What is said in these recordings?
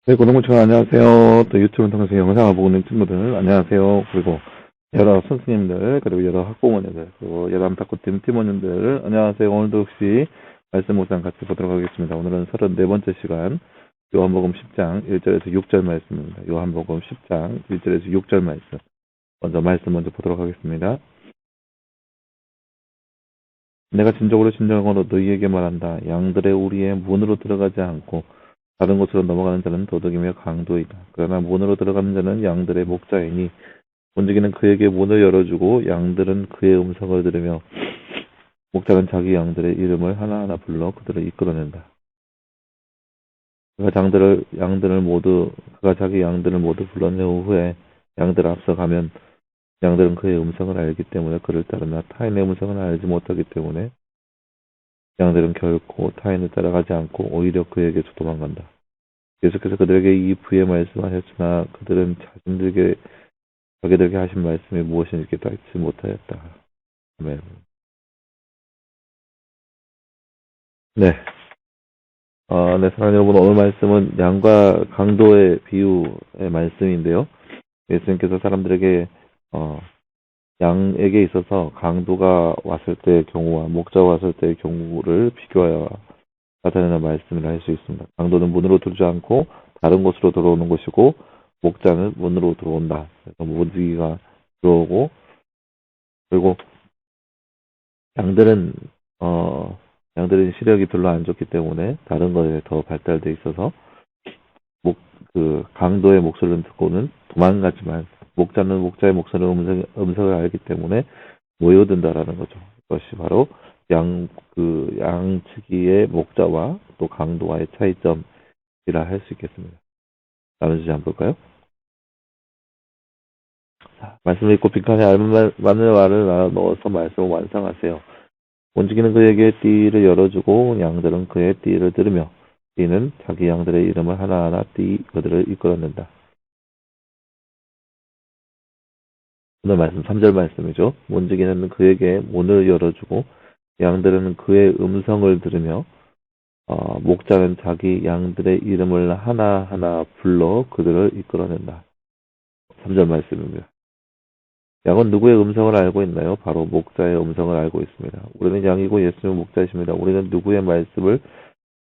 네, 고등부청 안녕하세요. 또 유튜브 통해서 영상을 보고 있는 친구들 안녕하세요. 그리고 여러 선생님들, 그리고 여러 학부모님들, 그리고 여러 안타꾸팀 팀원님들 안녕하세요. 오늘도 혹시 말씀 묵상 같이 보도록 하겠습니다. 오늘은 34번째 시간 요한복음 10장 1절에서 6절 말씀입니다. 요한복음 10장 1절에서 6절 말씀. 먼저 보도록 하겠습니다. 내가 진정으로 너희에게 말한다. 양들의 우리의 문으로 들어가지 않고 다른 곳으로 넘어가는 자는 도둑이며 강도이다. 그러나 문으로 들어가는 자는 양들의 목자이니 문지기는 그에게 문을 열어주고 양들은 그의 음성을 들으며 목자는 자기 양들의 이름을 하나하나 불러 그들을 이끌어낸다. 그가 자기 양들을 모두 불러낸 후에 양들을 앞서가면 양들은 그의 음성을 알기 때문에 그를 따르나 타인의 음성을 알지 못하기 때문에 양들은 결코 타인을 따라가지 않고 오히려 그에게서 도망간다. 계속해서 그들에게 이 부에 말씀하셨으나 그들은 자기들에게 하신 말씀이 무엇인지 깨닫지 못하였다. 아멘. 네. 네, 사랑하는 여러분, 오늘 말씀은 양과 강도의 비유의 말씀인데요. 예수님께서 사람들에게, 양에게 있어서 강도가 왔을 때의 경우와 목자가 왔을 때의 경우를 비교하여 나타내는 말씀을 할 수 있습니다. 강도는 문으로 들지 않고 다른 곳으로 들어오는 것이고, 목자는 문으로 들어온다. 그래서 문지기가 들어오고, 그리고 양들은, 양들은 시력이 별로 안 좋기 때문에 다른 것에 더 발달돼 있어서, 강도의 목소리를 듣고는 도망가지만, 목자는 목자의 음성을 알기 때문에 모여든다라는 거죠. 이것이 바로 양측의 목자와 또 강도와의 차이점이라 할 수 있겠습니다. 다른 주제 한번 볼까요? 자, 말씀을 읽고 빈칸에 알맞는 말을 넣어서 말씀을 완성하세요. 문지기는 그에게 띠를 열어주고 양들은 그의 띠를 들으며 띠는 자기 양들의 이름을 하나하나 그들을 이끌어낸다. 오늘 말씀 3절 말씀이죠. 문지기는 그에게 문을 열어주고 양들은 그의 음성을 들으며 목자는 자기 양들의 이름을 하나하나 불러 그들을 이끌어낸다. 3절 말씀입니다. 양은 누구의 음성을 알고 있나요? 바로 목자의 음성을 알고 있습니다. 우리는 양이고 예수님은 목자이십니다. 우리는 누구의 말씀을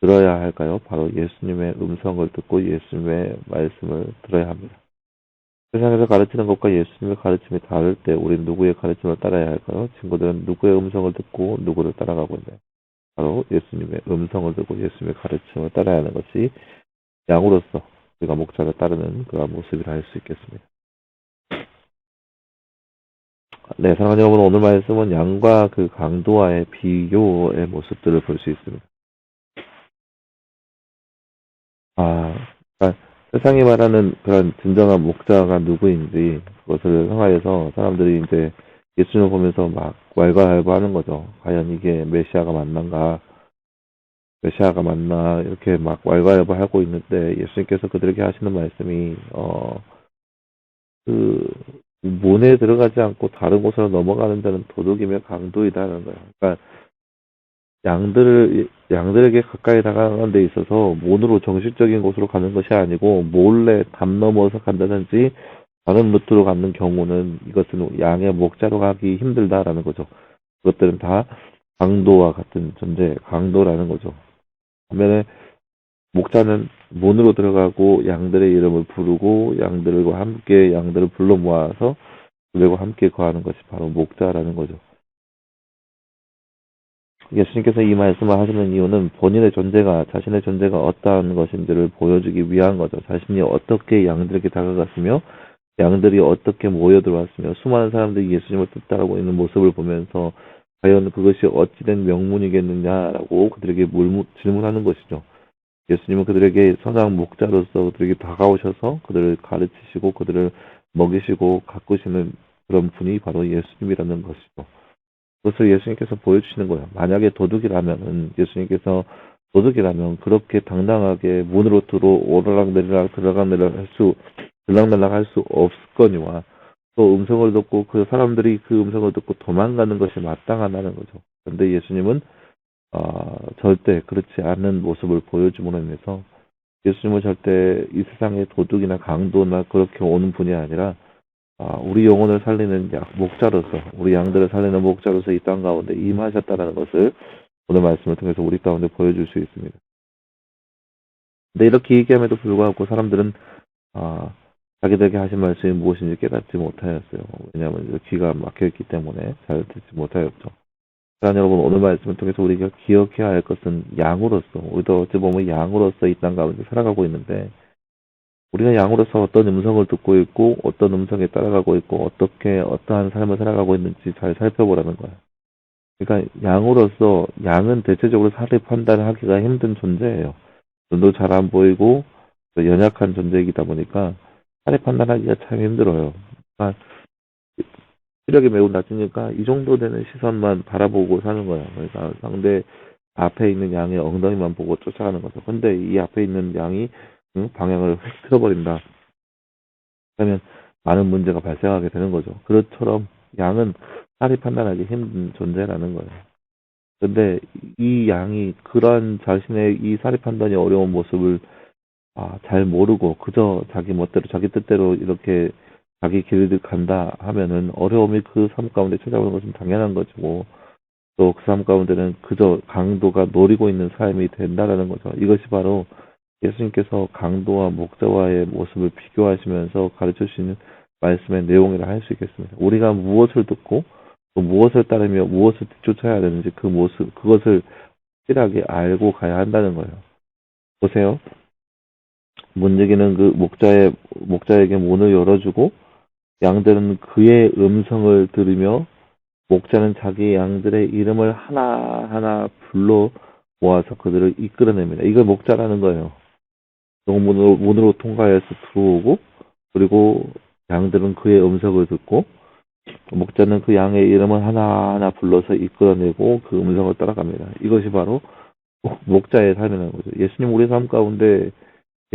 들어야 할까요? 바로 예수님의 음성을 듣고 예수님의 말씀을 들어야 합니다. 세상에서 가르치는 것과 예수님의 가르침이 다를 때 우리는 누구의 가르침을 따라야 할까요? 친구들은 누구의 음성을 듣고 누구를 따라가고 있나요? 바로 예수님의 음성을 듣고 예수님의 가르침을 따라야 하는 것이 양으로서 우리가 목자를 따르는 그런 모습이라 할 수 있겠습니다. 네, 사랑하는 여러분, 오늘 말씀은 양과 그 강도와의 비교의 모습들을 볼 수 있습니다. 그러니까 세상이 말하는 그런 진정한 목자가 누구인지 그것을 향하여서 사람들이 이제 예수님을 보면서 막 왈가왈부하는 거죠. 과연 이게 메시아가 맞나 이렇게 막 왈가왈부하고 있는데 예수님께서 그들에게 하시는 말씀이 그 문에 들어가지 않고 다른 곳으로 넘어가는 자는 도둑이며 강도이다라는 거예요. 그러니까 양들에게 가까이 다가가는 데 있어서 문으로 정식적인 곳으로 가는 것이 아니고 몰래 담 넘어서 간다든지 다른 루트로 가는 경우는 이것은 양의 목자로 가기 힘들다라는 거죠. 그것들은 다 강도와 같은 존재, 강도라는 거죠. 반면에 목자는 문으로 들어가고 양들의 이름을 부르고 양들을 불러 모아서 그들과 함께 거하는 것이 바로 목자라는 거죠. 예수님께서 이 말씀을 하시는 이유는 자신의 존재가 어떠한 것인지를 보여주기 위한 거죠. 자신이 어떻게 양들에게 다가갔으며 양들이 어떻게 모여 들어왔으며 수많은 사람들이 예수님을 따르고 있는 모습을 보면서 과연 그것이 어찌된 명문이겠느냐라고 그들에게 질문하는 것이죠. 예수님은 그들에게 선한 목자로서 그들에게 다가오셔서 그들을 가르치시고 그들을 먹이시고 가꾸시는 그런 분이 바로 예수님이라는 것이죠. 그것을 예수님께서 보여주시는 거예요. 만약에 도둑이라면 그렇게 당당하게 문으로 오르락내리락 들락날락 할 수 없거니와 또 음성을 듣고 그 사람들이 그 음성을 듣고 도망가는 것이 마땅하다는 거죠. 그런데 예수님은 절대 그렇지 않은 모습을 보여줌으로 인해서 예수님은 절대 이 세상의 도둑이나 강도나 그렇게 오는 분이 아니라 우리 영혼을 살리는 목자로서, 우리 양들을 살리는 목자로서 이 땅 가운데 임하셨다는 것을 오늘 말씀을 통해서 우리 가운데 보여줄 수 있습니다. 근데 이렇게 얘기함에도 불구하고 사람들은 자기들에게 하신 말씀이 무엇인지 깨닫지 못하였어요. 왜냐하면 귀가 막혀있기 때문에 잘 듣지 못하였죠. 그러나 여러분, 오늘 말씀을 통해서 우리가 기억해야 할 것은 양으로서, 우리도 어찌 보면 양으로서 이 땅 가운데 살아가고 있는데, 우리가 양으로서 어떤 음성을 듣고 있고 어떤 음성에 따라가고 있고 어떻게 어떠한 삶을 살아가고 있는지 잘 살펴보라는 거예요. 그러니까 양으로서, 양은 대체적으로 사리 판단하기가 힘든 존재예요. 눈도 잘 안 보이고 연약한 존재이다 보니까 사리 판단하기가 참 힘들어요. 그러니까 시력이 매우 낮으니까 이 정도 되는 시선만 바라보고 사는 거예요. 그러니까 상대 앞에 있는 양의 엉덩이만 보고 쫓아가는 거죠. 근데 이 앞에 있는 양이 방향을 휙 틀어버린다. 그러면 많은 문제가 발생하게 되는 거죠. 그것처럼 양은 사리 판단하기 힘든 존재라는 거예요. 근데 이 양이 그러한 자신의 이 사리 판단이 어려운 모습을 잘 모르고 그저 자기 멋대로 자기 뜻대로 이렇게 자기 길을 간다 하면은 어려움이 그 삶 가운데 찾아오는 것은 당연한 것이고, 또 그 삶 가운데는 그저 강도가 노리고 있는 삶이 된다라는 거죠. 이것이 바로 예수님께서 강도와 목자와의 모습을 비교하시면서 가르쳐 주시는 말씀의 내용이라 할 수 있겠습니다. 우리가 무엇을 듣고 또 무엇을 따르며 무엇을 쫓아야 되는지 그 모습, 그것을 확실하게 알고 가야 한다는 거예요. 보세요. 문지기는 그 목자에게 문을 열어주고 양들은 그의 음성을 들으며 목자는 자기 양들의 이름을 하나하나 불러 모아서 그들을 이끌어냅니다. 이걸 목자라는 거예요. 문으로 통과해서 들어오고, 그리고 양들은 그의 음성을 듣고 목자는 그 양의 이름을 하나하나 불러서 이끌어내고 그 음성을 따라갑니다. 이것이 바로 목자의 삶이라는 거죠. 예수님 우리 삶 가운데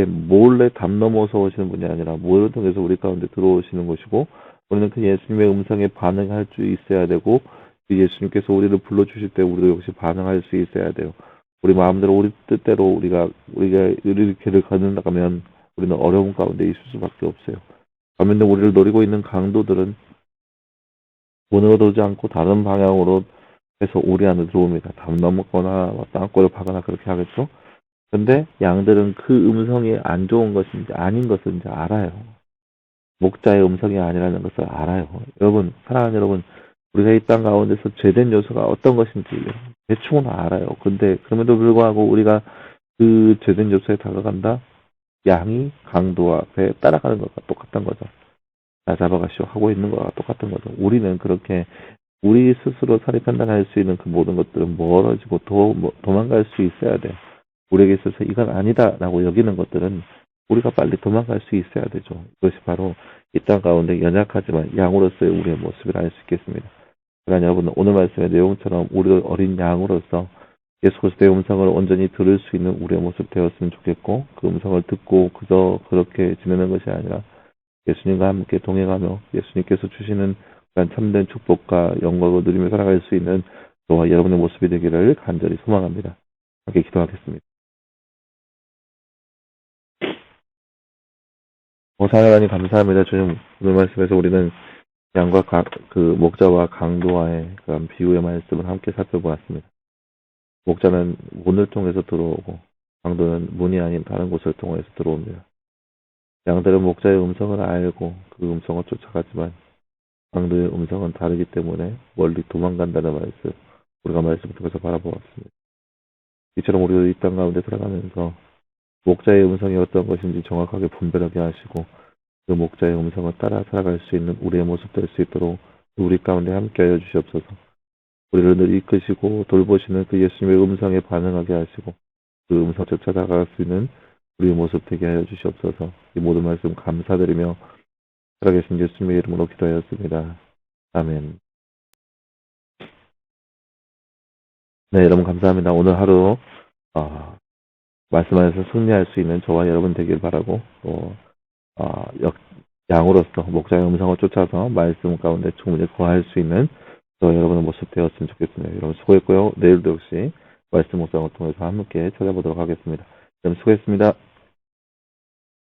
몰래 담 넘어서 오시는 분이 아니라 모를 통해서 우리 가운데 들어오시는 것이고, 우리는 그 예수님의 음성에 반응할 수 있어야 되고, 그 예수님께서 우리를 불러주실 때 우리도 역시 반응할 수 있어야 돼요. 우리 마음대로 우리 뜻대로 우리가 길을 걷는다면 우리는 어려움 가운데 있을 수밖에 없어요. 반면에 우리를 노리고 있는 강도들은 문으로 들어오지 않고 다른 방향으로 해서 우리 안에 들어옵니다. 담 넘거나 땅굴을 파거나 그렇게 하겠죠. 근데 양들은 그 음성이 안 좋은 것인지 아닌 것을 이제 알아요. 목자의 음성이 아니라는 것을 알아요. 여러분, 사랑하는 여러분, 우리가 이 땅 가운데서 죄된 요소가 어떤 것인지 대충은 알아요. 근데 그럼에도 불구하고 우리가 그 죄된 요소에 다가간다? 양이 강도 앞에 따라가는 것과 똑같은 거죠. 나 잡아가시오 하고 있는 것과 똑같은 거죠. 우리는 그렇게 우리 스스로 사리 판단할 수 있는 그 모든 것들은 멀어지고 도망갈 수 있어야 돼요. 우리에게 있어서 이건 아니다라고 여기는 것들은 우리가 빨리 도망갈 수 있어야 되죠. 이것이 바로 이 땅 가운데 연약하지만 양으로서의 우리의 모습을 알 수 있겠습니다. 그러나 여러분, 오늘 말씀의 내용처럼 우리 어린 양으로서 예수 그리스도의 음성을 온전히 들을 수 있는 우리의 모습 되었으면 좋겠고, 그 음성을 듣고 그저 그렇게 지내는 것이 아니라 예수님과 함께 동행하며 예수님께서 주시는 참된 축복과 영광을 누리며 살아갈 수 있는 저와 여러분의 모습이 되기를 간절히 소망합니다. 함께 기도하겠습니다. 하나님 감사합니다. 주님, 오늘 말씀에서 우리는 양과 그 목자와 강도와의 그런 비유의 말씀을 함께 살펴보았습니다. 목자는 문을 통해서 들어오고 강도는 문이 아닌 다른 곳을 통해서 들어옵니다. 양들은 목자의 음성을 알고 그 음성을 쫓아가지만 강도의 음성은 다르기 때문에 멀리 도망간다는 말씀, 우리가 말씀을 통해서 바라보았습니다. 이처럼 우리도 이 땅 가운데 살아가면서 목자의 음성이 어떤 것인지 정확하게 분별하게 하시고 그 목자의 음성을 따라 살아갈 수 있는 우리의 모습 될 수 있도록 우리 가운데 함께하여 주시옵소서. 우리를 늘 이끄시고 돌보시는 그 예수님의 음성에 반응하게 하시고 그 음성 쫓아나갈 수 있는 우리의 모습 되게 하여 주시옵소서. 이 모든 말씀 감사드리며 살아계신 예수님의 이름으로 기도하였습니다. 아멘. 네, 여러분 감사합니다. 오늘 하루 말씀 안에서 승리할 수 있는 저와 여러분 되길 바라고, 또 양으로서 목자의 음성을 쫓아서 말씀 가운데 충분히 거할 수 있는 저와 여러분의 모습 되었으면 좋겠습니다. 여러분 수고했고요. 내일도 역시 말씀 묵상을 통해서 함께 찾아보도록 하겠습니다. 여러분 수고했습니다.